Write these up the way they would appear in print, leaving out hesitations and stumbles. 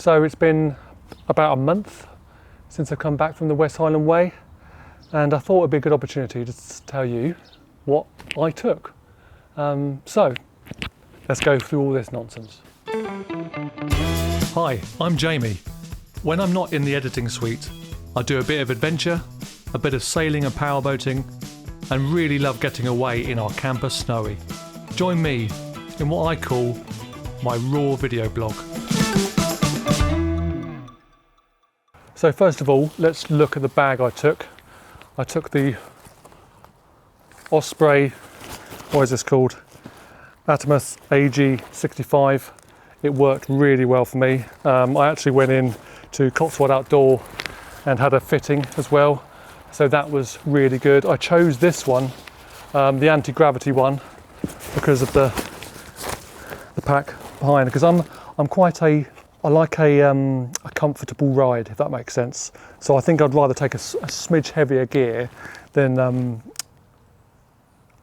So it's been about a month since I've come back from the West Highland Way, and I thought it'd be a good opportunity to tell you what I took. So let's go through all this nonsense. Hi, I'm Jamie. When I'm not in the editing suite, I do a bit of adventure, a bit of sailing and powerboating, and really love getting away in our camper Snowy. Join me in what I call my raw video blog. So first of all, let's look at the bag I took. I took the OSPREY, what is this called? ATMOS AG65. It worked really well for me. I actually went in to Cotswold Outdoor and had a fitting as well. So that was really good. I chose this one, the anti-gravity one, because of the pack behind. Because I like a comfortable ride, if that makes sense. So I think I'd rather take a smidge heavier gear than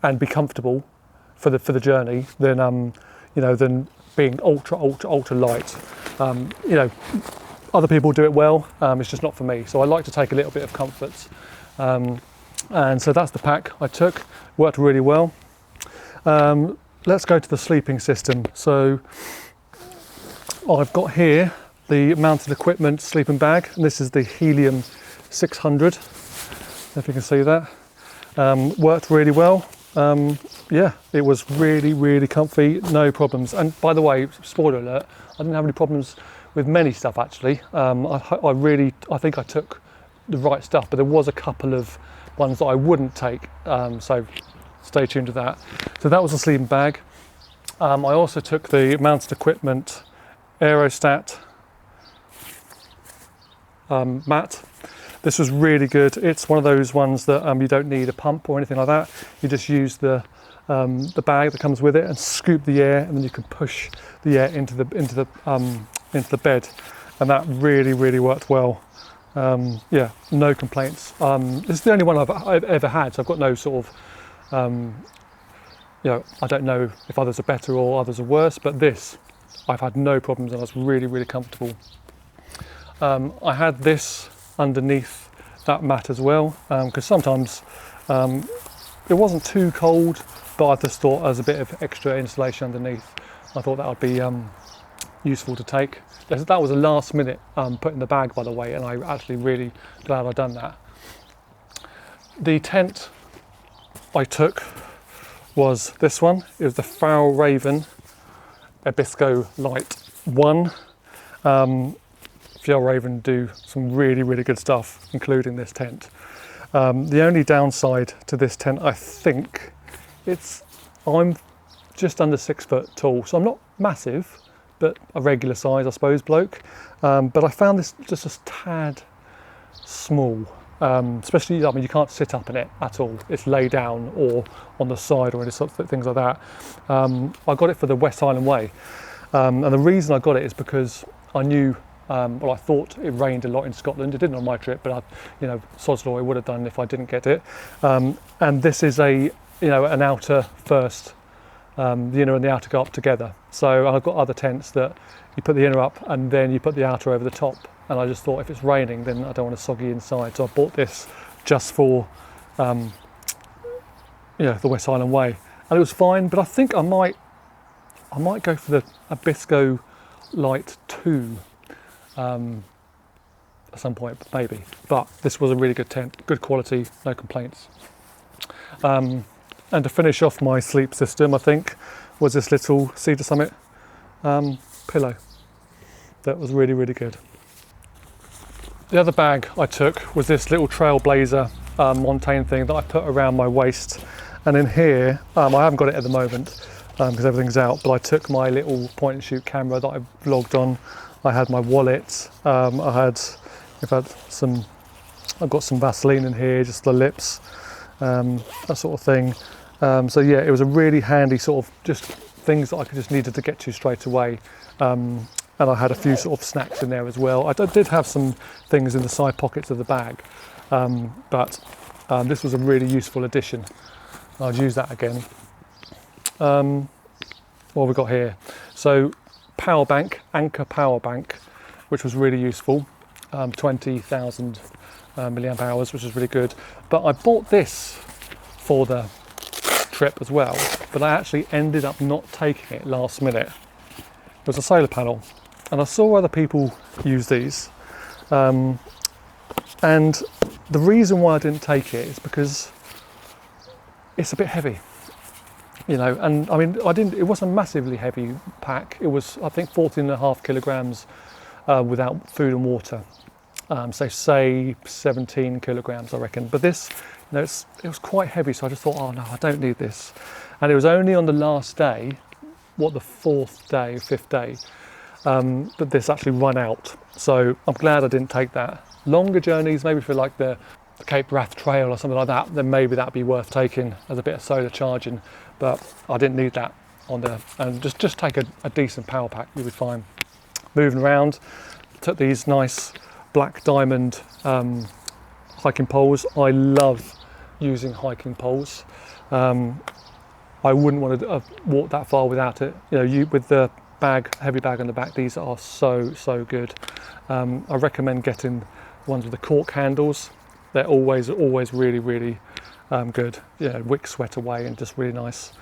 and be comfortable for the journey than than being ultra light. Other people do it well. It's just not for me. So I like to take a little bit of comfort. And so that's the pack I took. Worked really well. Let's go to the sleeping system. So I've got here the mounted equipment sleeping bag, and this is the HELIUM 600, if you can see that. Worked really well. Yeah, it was really comfy, no problems. And by the way, spoiler alert, I didn't have any problems with many stuff actually. I think I took the right stuff, but there was a couple of ones that I wouldn't take, so stay tuned to that. So that was the sleeping bag. I also took the mounted equipment AEROSTAT mat. This was really good. It's one of those ones that you don't need a pump or anything like that. You just use the bag that comes with it and scoop the air, and then you can push the air into the bed, and that really worked well. Yeah, no complaints. This is the only one I've ever had, so I've got no sort of I don't know if others are better or others are worse, but this I've had no problems, and I was really comfortable. I had this underneath that mat as well, because sometimes it wasn't too cold, but I just thought as a bit of extra insulation underneath, I thought that would be useful to take. That was a last minute put in the bag, by the way, and I'm actually really glad I've done that. The tent I took was this one. It was the FJALLRAVEN ABISKO LITE 1. FJALLRAVEN do some really good stuff, including this tent. The only downside to this tent, I think, I'm just under 6 foot tall, so I'm not massive, but a regular size, I suppose, bloke. But I found this just a tad small, especially, I mean, you can't sit up in it at all. It's lay down or on the side or any sorts of things like that. I got it for the West Highland Way. And the reason I got it is because I knew, I thought it rained a lot in Scotland. It didn't on my trip, but sod's law, it would have done if I didn't get it. And this is an outer first, the inner and the outer go up together. So I've got other tents that you put the inner up and then you put the outer over the top. And I just thought if it's raining, then I don't want a soggy inside. So I bought this just for, the West Highland Way, and it was fine. But I think I might go for the ABISKO LITE 2 at some point, maybe. But this was a really good tent, good quality, no complaints. And to finish off my sleep system, I think, was this little Cedar Summit pillow. That was really good. The other bag I took was this little TRAILBLAZER MONTANE thing that I put around my waist. And in here, I haven't got it at the moment because everything's out, but I took my little point and shoot camera that I vlogged on. I had my wallet. I've got some Vaseline in here, just the lips, that sort of thing. So yeah, it was a really handy sort of just things that I just needed to get to straight away. And I had a few sort of snacks in there as well. I did have some things in the side pockets of the bag, but this was a really useful addition. I'll use that again. What have we got here? So power bank, ANKER power bank. which was really useful. 20,000 milliamp hours, which is really good. But I bought this for the trip as well, but I actually ended up not taking it last minute. It was a solar panel, and I saw other people use these. And the reason why I didn't take it is because it's a bit heavy, you know, and I mean, it wasn't a massively heavy pack. It was, I think, 14.5 kilograms without food and water. So say 17 kilograms, I reckon. But this, you know, it was quite heavy, so I just thought, oh no, I don't need this. And it was only on the last day, the fifth day, that this actually run out. So I'm glad I didn't take that. Longer journeys, maybe for like the Cape Wrath Trail or something like that, then maybe that'd be worth taking as a bit of solar charging. But I didn't need that on there. And just take a decent power pack, you'll be fine. Moving around, took these nice black diamond hiking poles. I love using hiking poles. I wouldn't want to walk that far without it. You know, with the heavy bag on the back, these are so good. I recommend getting ones with the cork handles. They're always really good. Yeah, wick sweat away and just really nice.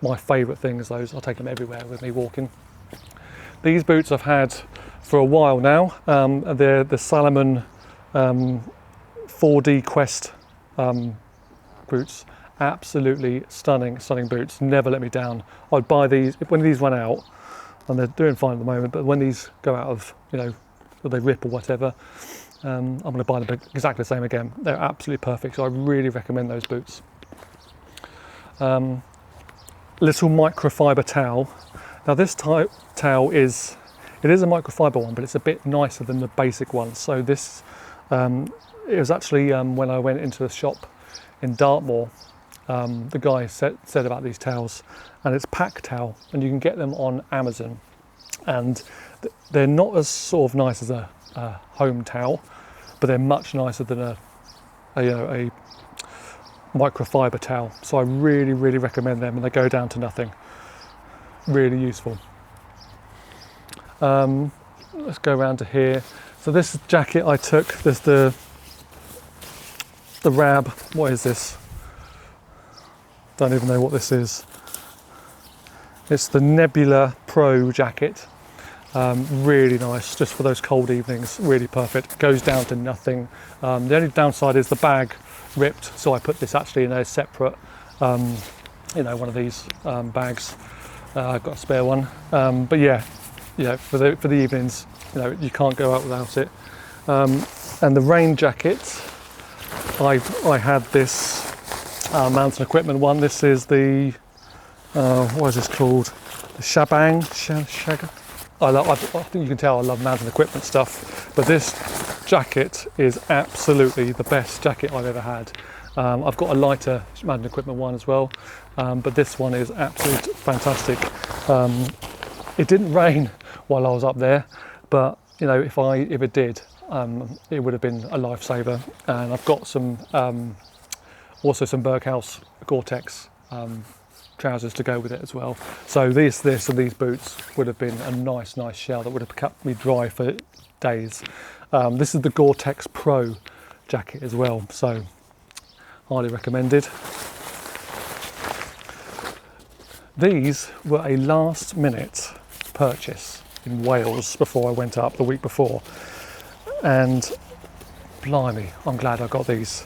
My favourite thing is those. I'll take them everywhere with me walking. These boots I've had for a while now. They're the Salomon 4D Quest boots. Absolutely stunning boots. Never let me down. I'd buy these when these run out, and they're doing fine at the moment. But when these go out of, you know, or they rip or whatever, I'm going to buy them exactly the same again. They're absolutely perfect. So I really recommend those boots. Little microfiber towel. Now this type towel is a microfiber one, but it's a bit nicer than the basic one. So this, it was actually when I went into the shop in Dartmoor, the guy said about these towels, and it's PACKTOWL, and you can get them on Amazon, and they're not as sort of nice as a home towel, but they're much nicer than a microfiber towel. So I really recommend them, and they go down to nothing. Really useful. Let's go around to here. So this jacket I took, there's the RAB, what is this? Don't even know what this is. It's the NEBULA Pro jacket. Really nice, just for those cold evenings, really perfect. Goes down to nothing. The only downside is the bag ripped, so I put this actually in a separate, you know, one of these bags. I've got a spare one, but yeah, for the evenings, you know, you can't go out without it. And the rain jacket, I had this mountain equipment one. This is the what is this called? The Shagabang. I think you can tell I love mountain equipment stuff, but this jacket is absolutely the best jacket I've ever had. I've got a lighter mountain equipment one as well, but this one is absolutely fantastic. It didn't rain while I was up there, but you know, if it did, it would have been a lifesaver. And I've got some also some BERGHAUS GORE-TEX trousers to go with it as well. So this and these boots would have been a nice shell that would have kept me dry for days. This is the GORE-TEX Pro jacket as well, so highly recommended. These were a last minute purchase in Wales before I went up the week before, and blimey, I'm glad I got these.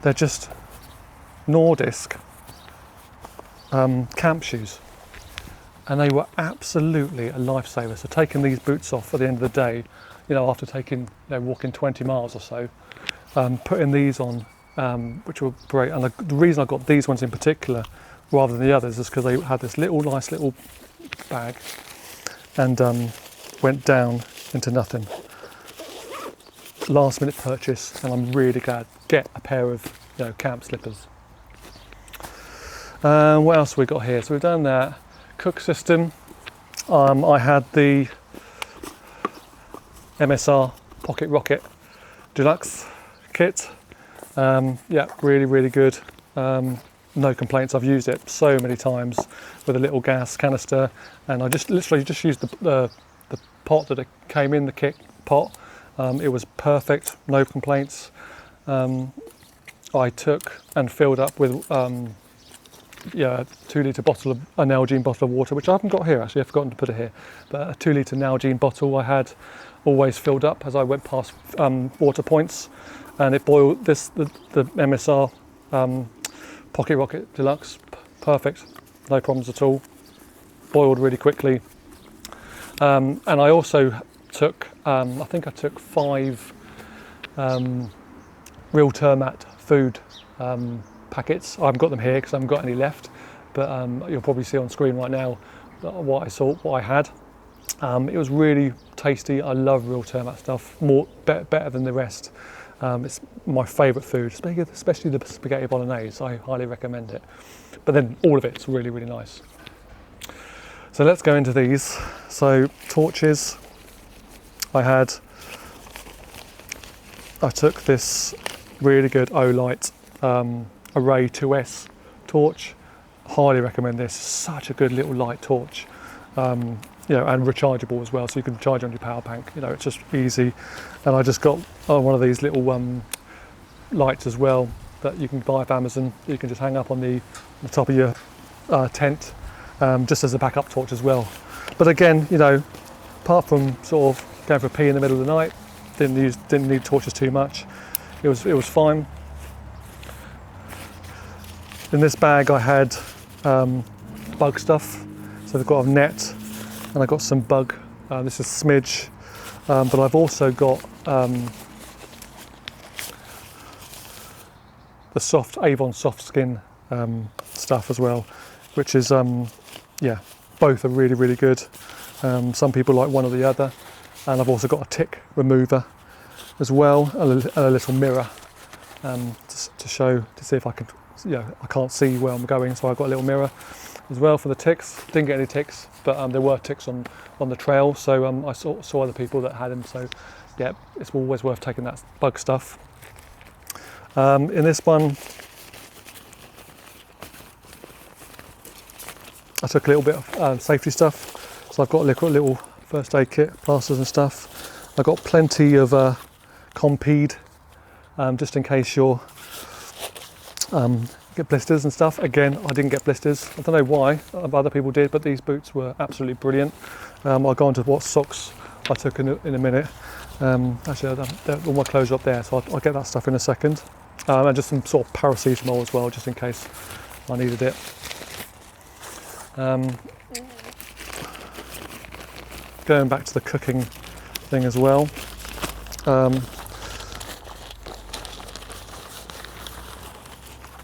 They're just NORDISK camp shoes, and they were absolutely a lifesaver. So taking these boots off at the end of the day, you know, after walking 20 miles or so, putting these on, which were great. And the reason I got these ones in particular rather than the others is because they had this nice little bag, and went down into nothing. Last minute purchase, and I'm really glad. Get a pair of camp slippers. What else have we got here? So we've done that. Cook system. I had the MSR Pocket Rocket Deluxe kit. Yeah, really good. No complaints. I've used it so many times with a little gas canister, and I literally just used the pot that it came in the kit pot. It was perfect, no complaints. I took and filled up with yeah, a 2 litre bottle of a Nalgene bottle of water, which I haven't got here actually, I've forgotten to put it here. But a 2 litre Nalgene bottle I had always filled up as I went past water points, and it boiled the MSR Pocket Rocket Deluxe, perfect, no problems at all, boiled really quickly. And I also took, I think I took 5 real TURMAT food packets. I haven't got them here because I haven't got any left, but you'll probably see on screen right now what I had. It was really tasty. I love real TURMAT stuff, better than the rest. It's my favourite food, especially the spaghetti bolognese. I highly recommend it. But then all of it's really, really nice. So let's go into these. So torches, I took this really good OLITE Array 2S torch. Highly recommend this. Such a good little light torch. You know, and rechargeable as well, so you can charge on your power bank. You know, it's just easy. And I just got one of these little lights as well that you can buy off Amazon. You can just hang up on the top of your tent, just as a backup torch as well. But again, you know, apart from sort of going for a pee in the middle of the night, didn't need torches too much. It was fine. In this bag I had bug stuff, so I've got a net and I got some bug. This is Smidge, but I've also got the soft AVON soft skin stuff as well, which is yeah, both are really, really good. Some people like one or the other, and I've also got a tick remover as well, and a little mirror to see if I can, you know, I can't see where I'm going, so I've got a little mirror as well for the ticks. Didn't get any ticks, but there were ticks on the trail, so I saw other people that had them, so yeah, it's always worth taking that bug stuff. In this one I took a little bit of safety stuff, so I've got a little first aid kit, plasters and stuff. I've got plenty of COMPEED, just in case you're get blisters and stuff. Again, I didn't get blisters. I don't know why, other people did, but these boots were absolutely brilliant. I'll go on to what socks I took in a minute. Actually, all my clothes are up there, so I'll get that stuff in a second. And just some sort of paracetamol as well, just in case I needed it. Going back to the cooking thing as well.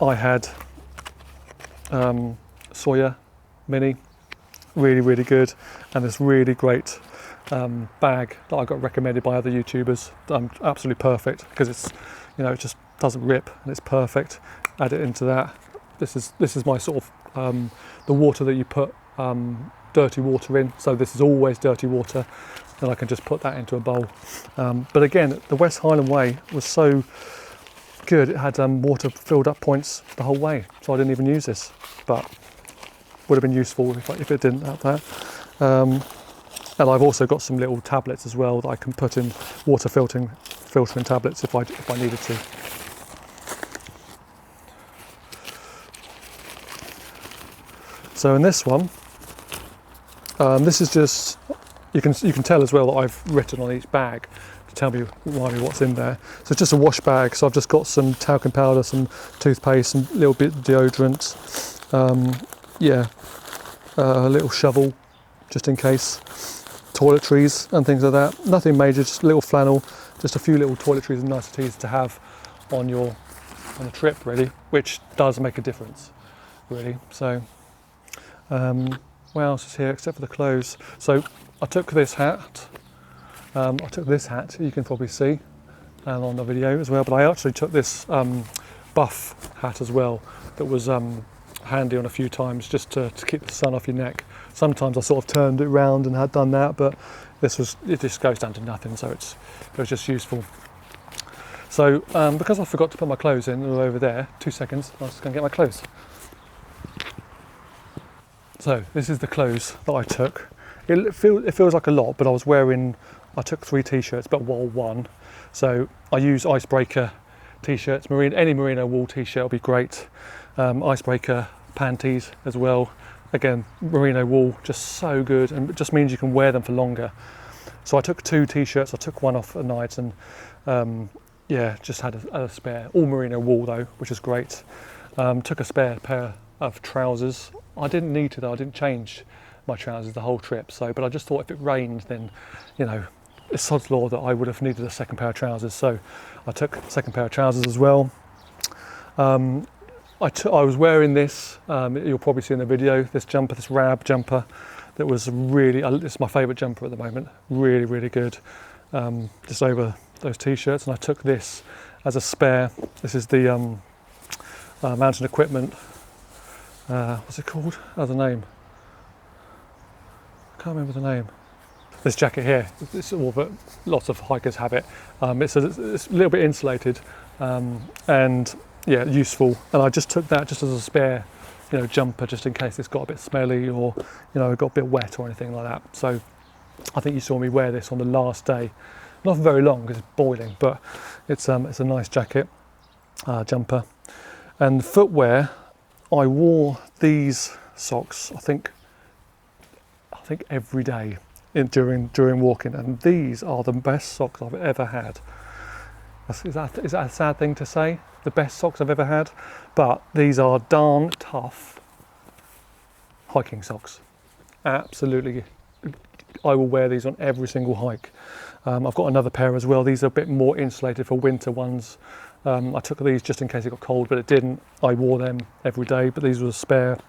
I had SAWYER Mini, really, really good, and this really great bag that I got recommended by other YouTubers. Absolutely perfect, because it's, you know, it just doesn't rip and it's perfect. Add it into that. This is my sort of the water that you put dirty water in. So this is always dirty water, and I can just put that into a bowl. But again, the West Highland Way was so good. It had water filled up points the whole way, so I didn't even use this, but would have been useful if it didn't have that. And I've also got some little tablets as well that I can put in, water filtering tablets if I needed to. So in this one, this is just, you can tell as well that I've written on each bag to remind me what's in there. So it's just a wash bag, so I've just got some talcum powder, some toothpaste, some little bit of deodorant, yeah, a little shovel just in case, toiletries and things like that. Nothing major, just a little flannel, just a few little toiletries and niceties to have on a trip, really, which does make a difference, really. So what else is here except for the clothes? So I took this hat. You can probably see on the video as well, but I actually took this buff hat as well that was handy on a few times, just to keep the sun off your neck. Sometimes I sort of turned it around and had done that, but it just goes down to nothing, so it was just useful. So because I forgot to put my clothes in over there, 2 seconds, I was just going to get my clothes. So this is the clothes that I took. It feels like a lot, but I was wearing I took 3 t-shirts but wore 1. So I use icebreaker t-shirts, any merino wool t-shirt will be great. Icebreaker panties as well. Again, merino wool, just so good, and it just means you can wear them for longer. So I took 2 t-shirts, I took 1 off at night, and yeah, just had a spare, all merino wool though, which is great. Took a spare pair of trousers. I didn't need to though, I didn't change my trousers the whole trip, so, but I just thought if it rained, then, you know, it's sod's law that I would have needed a second pair of trousers, so I took a second pair of trousers as well. I was wearing this, you'll probably see in the video, this jumper, this Rab jumper, that was really, it's my favourite jumper at the moment, really, really good, just over those t-shirts. And I took this as a spare. This is the mountain equipment, what's it called, the name, I can't remember the name. This jacket here, it's all, but lots of hikers have it. It's a little bit insulated, and yeah, useful. And I just took that just as a spare, you know, jumper, just in case it's got a bit smelly or, you know, got a bit wet or anything like that. So I think you saw me wear this on the last day, not for very long because it's boiling, but it's a nice jacket, jumper. And footwear, I wore these socks, I think every day during walking, and these are the best socks I've ever had. Is that a sad thing to say? The best socks I've ever had? But these are darn tough hiking socks. Absolutely. I will wear these on every single hike. I've got another pair as well. These are a bit more insulated for winter ones. I took these just in case it got cold, but it didn't. I wore them every day, but these were a spare.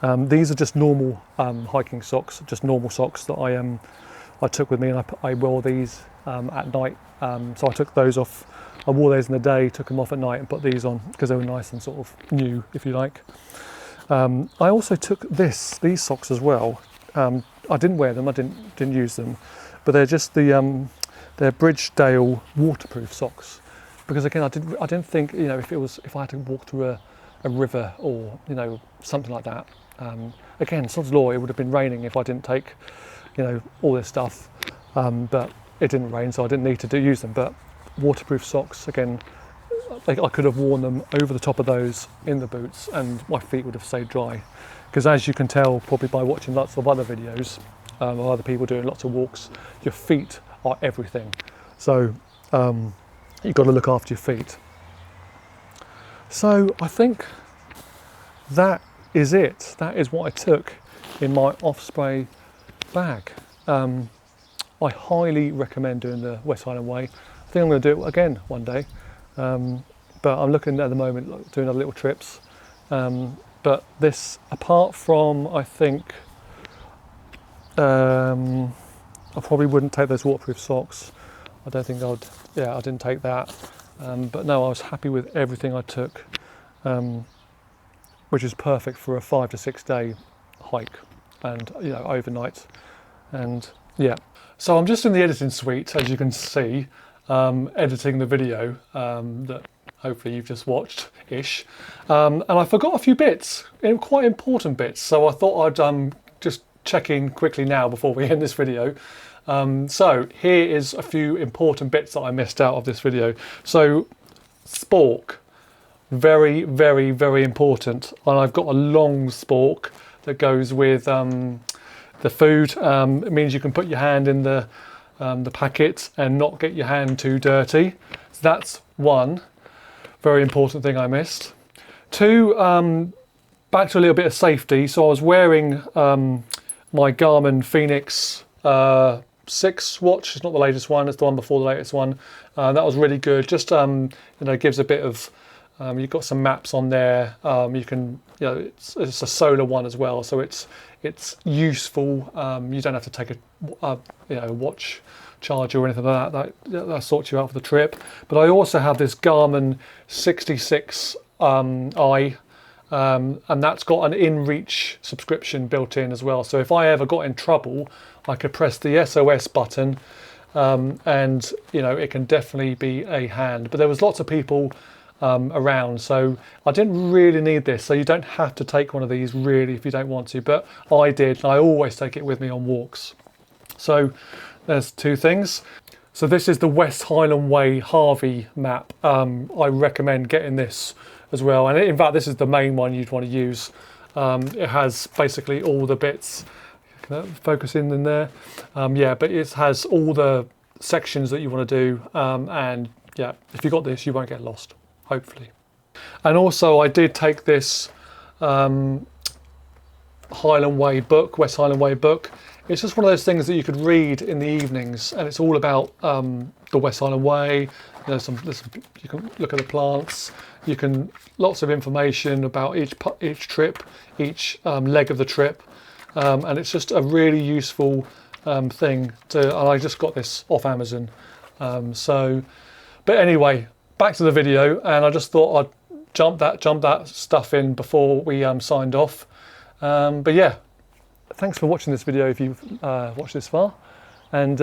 These are just normal hiking socks, just normal socks that I took with me, and I wore these at night. So I took those off. I wore those in the day, took them off at night, and put these on because they were nice and sort of new, if you like. I also took these socks as well. I didn't wear them, I didn't use them, but they're just they're Bridgedale waterproof socks. Because again, I didn't think, you know, if I had to walk through a river or, you know, something like that. Again, sod's law, it would have been raining if I didn't take, you know, all this stuff. But it didn't rain, so I didn't need to use them. But waterproof socks, again, I could have worn them over the top of those in the boots, and my feet would have stayed dry. Because as you can tell, probably by watching lots of other videos of other people doing lots of walks, your feet are everything. So you've got to look after your feet. So I think that is it. That is what I took in my OSPREY bag. I highly recommend doing the West Highland Way. I think I'm going to do it again one day, but I'm looking at the moment like doing other little trips. But this, apart from, I think, I probably wouldn't take those waterproof socks. I don't think I didn't take that. But no, I was happy with everything I took, which is perfect for a 5 to 6 day hike and, you know, overnight. And yeah, so I'm just in the editing suite, as you can see, editing the video that hopefully you've just watched-ish. And I forgot a few bits, quite important bits. So I thought I'd just check in quickly now before we end this video. So here is a few important bits that I missed out of this video. So spork, very, very, very important. And I've got a long spork that goes with the food. It means you can put your hand in the packet and not get your hand too dirty. So that's one very important thing I missed. Two, back to a little bit of safety. So I was wearing my Garmin Fenix 6 watch. It's not the latest one, it's the one before the latest one. That was really good. Just you know, gives a bit of you've got some maps on there. You can, you know, it's a solar one as well, so it's useful. You don't have to take a you know, watch charger or anything like that. That sorts you out for the trip. But I also have this Garmin 66 I. And that's got an InReach subscription built in as well. So if I ever got in trouble, I could press the SOS button, and you know, it can definitely be a hand. But there was lots of people around, so I didn't really need this. So you don't have to take one of these really if you don't want to, but I did, and I always take it with me on walks. So there's two things. So this is the West Highland Way Harvey map. I recommend getting this as well, and in fact this is the main one you'd want to use. It has basically all the bits. Focus in there. Yeah, but it has all the sections that you want to do, and yeah, if you got this you won't get lost, hopefully. And also I did take this Highland Way book, West Highland Way book. It's just one of those things that you could read in the evenings, and it's all about the West Highland Way. There's some, you can look at the plants. You can, lots of information about each trip, each leg of the trip, and it's just a really useful thing to. And I just got this off Amazon. But anyway, back to the video, and I just thought I'd jump that stuff in before we signed off. But yeah. Thanks for watching this video if you've watched this far, and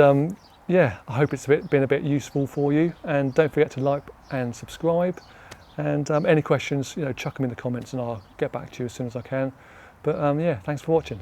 yeah, I hope it's been a bit useful for you, and don't forget to like and subscribe, and any questions, chuck them in the comments and I'll get back to you as soon as I can. But yeah, thanks for watching.